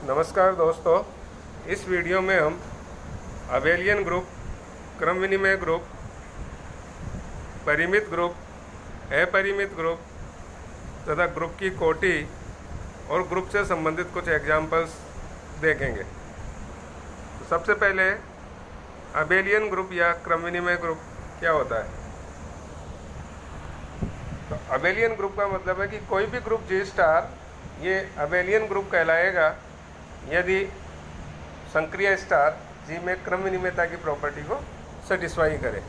नमस्कार दोस्तों, इस वीडियो में हम अबेलियन ग्रुप, क्रम विनिमय ग्रुप, परिमित ग्रुप, अपरिमित ग्रुप तथा ग्रुप की कोटि और ग्रुप से संबंधित कुछ एग्जाम्पल्स देखेंगे। तो सबसे पहले अबेलियन ग्रुप या क्रम विनिमय ग्रुप क्या होता है। तो अबेलियन ग्रुप का मतलब है कि कोई भी ग्रुप जी स्टार ये अबेलियन ग्रुप कहलाएगा यदि संक्रिय स्टार जी में क्रम विनिमयता की प्रॉपर्टी को सेटिस्फाई करे।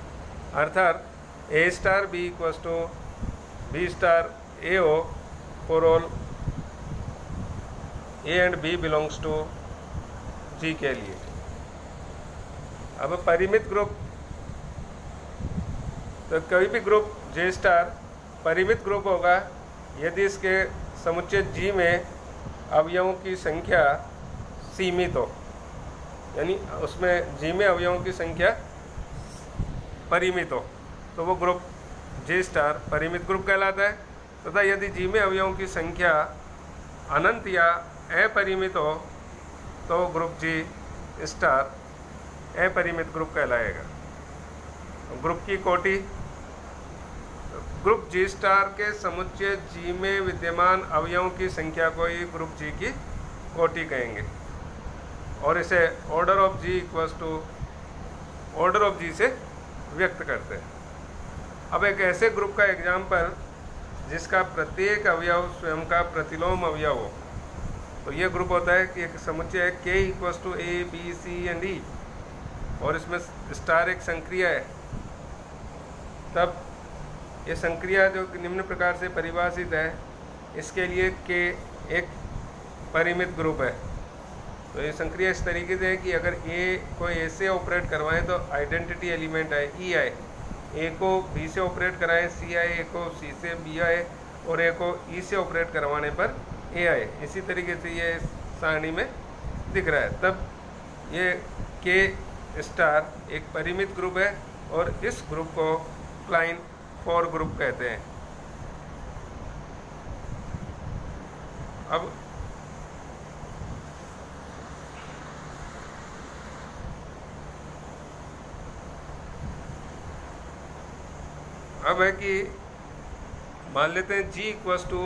अर्थात A star B equals to B star A oh for all A and B belongs to G के लिए। अब परिमित ग्रुप, तो कोई भी ग्रुप जे स्टार परिमित ग्रुप होगा यदि इसके समुच्चय जी में अवयवों की संख्या सीमित हो, यानी उसमें जी में अवयवों की संख्या परिमित हो, तो वो ग्रुप जी स्टार परिमित ग्रुप कहलाता है। तथा यदि जी में अवयवों की संख्या अनंत या अपरिमित हो तो ग्रुप जी स्टार अपरिमित ग्रुप कहलाएगा। ग्रुप की कोटि, ग्रुप जी स्टार के समुच्चय जी में विद्यमान अवयवों की संख्या को ही ग्रुप जी की कोटि कहेंगे और इसे order of G equals to order of G से व्यक्त करते हैं। अब एक ऐसे ग्रुप का एग्जाम्पल जिसका प्रत्येक अवयव स्वयं का प्रतिलोम अवयव हो, तो ये ग्रुप होता है कि एक समुच्चय है K equals to A B C and E और इसमें स्टार एक संक्रिया है। तब ये संक्रिया जो निम्न प्रकार से परिभाषित है, इसके लिए के एक परिमित ग्रुप है। तो ये संक्रिया इस तरीके से है कि अगर ए को ए से ऑपरेट करवाएं तो आइडेंटिटी एलिमेंट आए ई आए, ए को बी से ऑपरेट कराएं सी आए, ए को सी से बी आए और ए को ई से ऑपरेट करवाने पर ए आए। इसी तरीके से ये सारणी में दिख रहा है। तब ये के स्टार एक परिमित ग्रुप है और इस ग्रुप को क्लाइन फोर ग्रुप कहते हैं। अब है कि मान लेते हैं जी इक्वल्स टू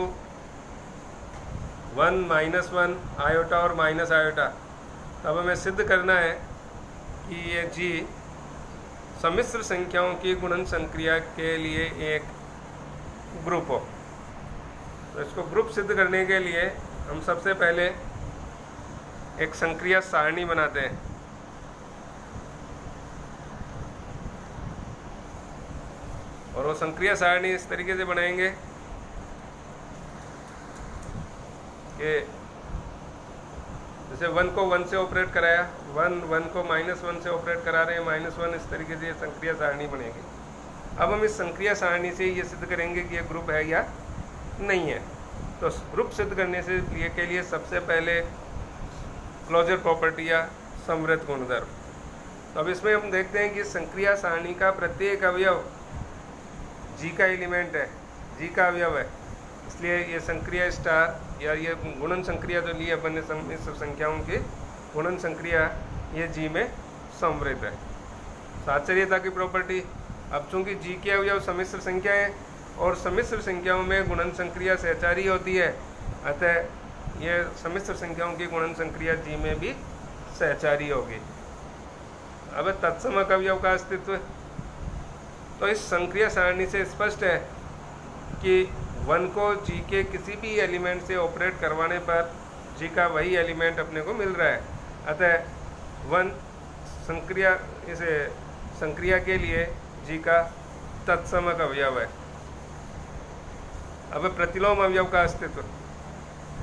1 -1 आयोटा और माइनस आयोटा। तब हमें सिद्ध करना है कि ये जी सम्मिश्र संख्याओं की गुणन संक्रिया के लिए एक ग्रुप हो। तो इसको ग्रुप सिद्ध करने के लिए हम सबसे पहले एक संक्रिया सारणी बनाते हैं। और वो संक्रिया सारणी इस तरीके से बनाएंगे कि जैसे 1 को 1 से ऑपरेट कराया, 1 को -1 से ऑपरेट करा रहे हैं -1, इस तरीके से ये संक्रिया सारणी बनेगी। अब हम इस संक्रिया सारणी से ये सिद्ध करेंगे कि ये ग्रुप है या नहीं है। तो ग्रुप सिद्ध करने से के लिए सबसे पहले क्लोजर प्रॉपर्टी या समवृत्त गुणधर्म। तो अब इसमें हम देखते हैं कि संक्रिया सारणी का प्रत्येक अवयव जी का एलिमेंट है, जी का अवयव है। इसलिए ये संक्रिया स्टार या ये गुणन संक्रिया जो ली अपन ने सम्मिश्र संख्याओं की गुणन संक्रिया, ये जी में समवृत्त है। साचर्यता की प्रॉपर्टी, अब चूंकि जी के अवयव सम्मिश्र संख्या है और सम्मिश्र संख्याओं में गुणन संक्रिया सहचारी होती है, अतः ये सम्मिश्र संख्याओं की गुणन संक्रिया जी में भी सहचारी होगी। अब तत्समक अवयव का अस्तित्व, तो इस संक्रिया सारणी से स्पष्ट है कि 1 को जी के किसी भी एलिमेंट से ऑपरेट करवाने पर जी का वही एलिमेंट अपने को मिल रहा है। अतः 1 संक्रिया इसे संक्रिया के लिए जी का तत्समक अवयव है। अब प्रतिलोम अवयव का अस्तित्व,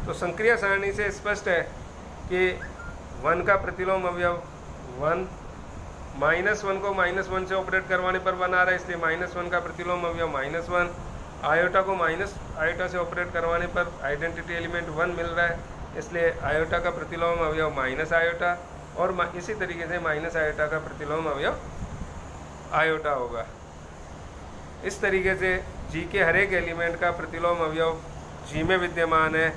तो संक्रिया सारणी से स्पष्ट है कि 1 का प्रतिलोम अवयव 1, -1 को -1 से ऑपरेट करवाने पर 1 आ रहा है, इसलिए -1 का प्रतिलोम अवयव -1। आयोटा को माइनस आयोटा से ऑपरेट करवाने पर आइडेंटिटी एलिमेंट 1 मिल रहा है, इसलिए आयोटा का प्रतिलोम अवयव माइनस आयोटा और इसी तरीके से माइनस आयोटा का प्रतिलोम अवयव आयोटा होगा। इस तरीके से जी के हर एक एलिमेंट का प्रतिलोम अवयव जी में विद्यमान है,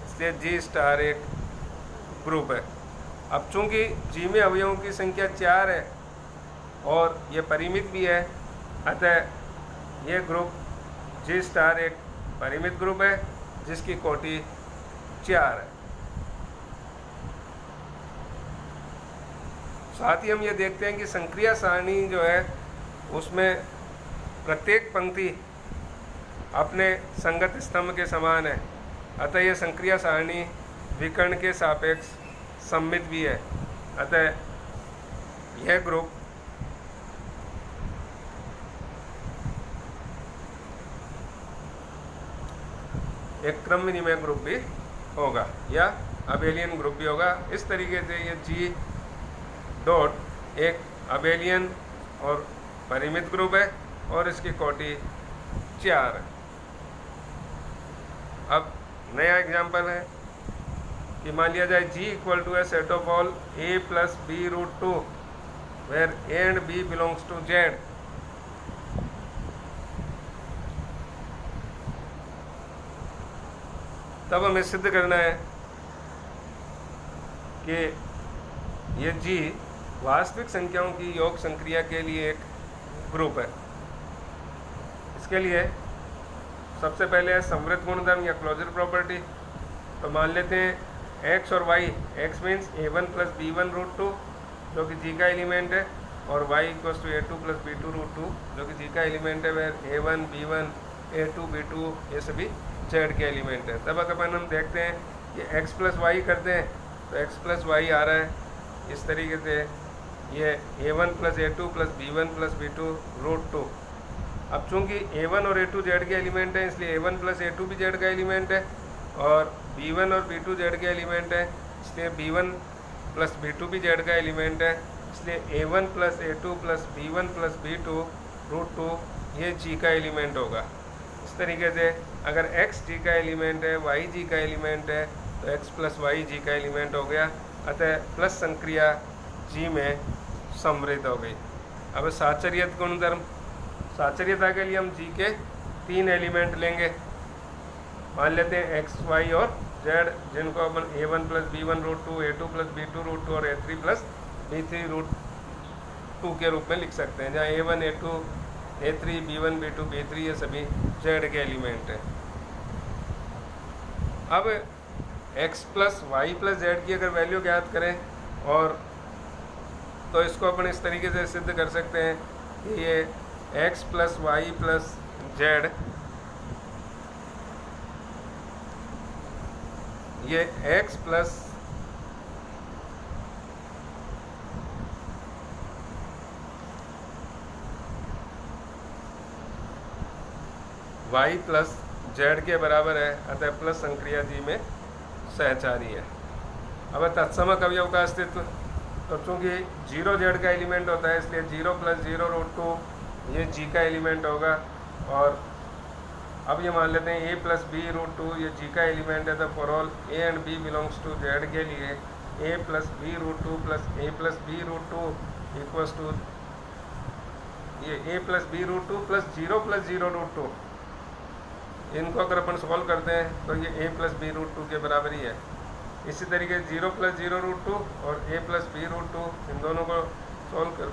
इसलिए जी स्टार एक ग्रुप है। अब चूंकि जी में अवयवों की संख्या 4 है और ये परिमित भी है, अतः ये ग्रुप जी स्टार एक परिमित ग्रुप है जिसकी कोटि 4 है। साथ ही हम ये देखते हैं कि संक्रिया सारणी जो है उसमें प्रत्येक पंक्ति अपने संगत स्तंभ के समान है, अतः यह संक्रिया सारणी विकर्ण के सापेक्ष सममित भी है। अतः यह ग्रुप एक क्रम विनिमय ग्रुप भी होगा या अबेलियन ग्रुप भी होगा। इस तरीके से ये जी डॉट एक अबेलियन और परिमित ग्रुप है और इसकी कोटि 4 है। अब नया एग्जाम्पल है कि मान लिया जाए G equal to a set of all A plus B root 2 where A and B belongs to Z। तब हमें सिद्ध करना है कि ये G वास्तविक संख्याओं की योग संक्रिया के लिए एक ग्रुप है। इसके लिए सबसे पहले है समृद्ध गुणधर्म या क्लोजर प्रॉपर्टी। तो मान लेते हैं x और y, x means a1 plus b1 root 2 जो कि G का एलिमेंट है, और y equals to a2 plus b2 root 2 जो कि G का एलिमेंट है, वह a1 b1 a2 b2 ये सभी Z के एलिमेंट है। तब अगर हम देखते हैं कि x प्लस वाई करते हैं तो x प्लस वाई आ रहा है इस तरीके से, ये a1 plus a2 plus b1 plus b2 root 2। अब चूंकि a1 और a2 Z के एलिमेंट है इसलिए a1 प्लस a2 भी Z का एलिमेंट है और b1 और b2 Z के एलिमेंट है इसलिए b1 प्लस b2 भी Z का एलिमेंट है, इसलिए a1 plus a2 plus b1 plus b2 root 2 ये G का एलिमेंट होगा। इस तरीके से अगर x G का एलिमेंट है, y G का एलिमेंट है तो x प्लस वाई G का एलिमेंट हो गया, अतः प्लस संक्रिया G में समृद्ध हो गई। अब साचर्यत गुणधर्म, साचर्यता के लिए हम G के 3 एलिमेंट लेंगे। मान लेते हैं x, y और z जिनको अपन a1 plus b1 root 2, a2 plus b2 root 2 और a3 प्लस b3 रूट 2 के रूप में लिख सकते हैं, जहाँ a1 a2 a3 b1 b2 b3 ये सभी z के एलिमेंट हैं। अब x plus Y plus Z की अगर वैल्यू ज्ञात करें और तो इसको अपन इस तरीके से सिद्ध कर सकते हैं कि ये x plus Y plus Z ये x plus Y plus Z के बराबर है, अतः प्लस संक्रिया जी में सहचारी है। अब तत्समक अवयव का अस्तित्व, तो चूंकि 0 जेड का एलिमेंट होता है इसलिए 0 प्लस 0 रूट 2 ये जी का एलिमेंट होगा। और अब ये मान लेते हैं a प्लस बी रूट 2 ये जी का एलिमेंट है, तो for all a and b belongs to Z के लिए a plus B root 2 plus a plus B root 2 equals to ये a plus B root 2 plus 0 root 2। इनको अगर अपन सॉल्व करते हैं तो ये a प्लस बी रूट 2 के बराबर ही है। इसी तरीके 0 प्लस 0 रूट 2 और a प्लस बी रूट 2 इन दोनों को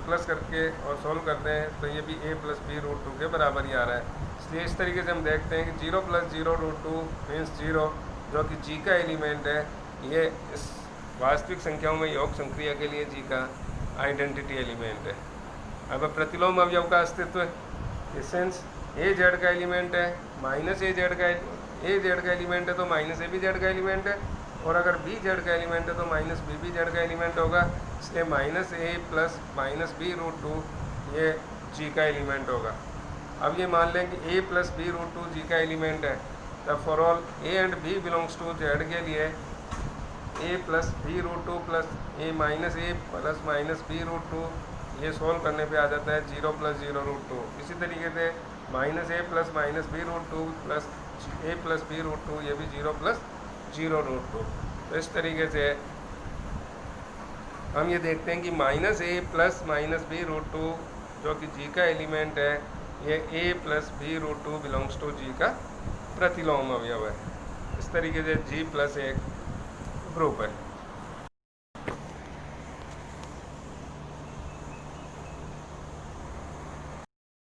प्लस करके और सॉल्व करते हैं तो ये भी a प्लस बी रूट 2 के बराबर ही आ रहा है। इसलिए इस तरीके से हम देखते हैं कि 0 प्लस 0 रूट 2 मीन्स 0 जो कि g का एलिमेंट है, ये इस वास्तविक संख्याओं में योग संक्रिया के लिए g का आइडेंटिटी एलिमेंट है। अब प्रतिलोम अवयव का अस्तित्व, सेंस a z का एलिमेंट है माइनस a z का एलिमेंट है तो माइनस a भी z का एलिमेंट है, और अगर b z का एलिमेंट है तो माइनस b भी z का एलिमेंट होगा, इसलिए minus a plus minus B root 2 ये g का एलिमेंट होगा। अब ये मान लें कि a plus B root 2 g का एलिमेंट है, तब for all a and b belongs to z के लिए a plus B root 2 plus a minus a plus minus B root 2 ये सोल्व करने पे आ जाता है 0 प्लस 0 रूट 2। इसी तरीके से minus a plus minus B root 2 plus a plus B root 2 ये भी 0 प्लस 0 रूट 2। तो इस तरीके से हम ये देखते हैं कि minus a plus minus B root 2 जो कि g का एलिमेंट है, ये a plus B root 2 belongs to g का प्रतिलोम अवयव है। इस तरीके से g प्लस एक ग्रुप है।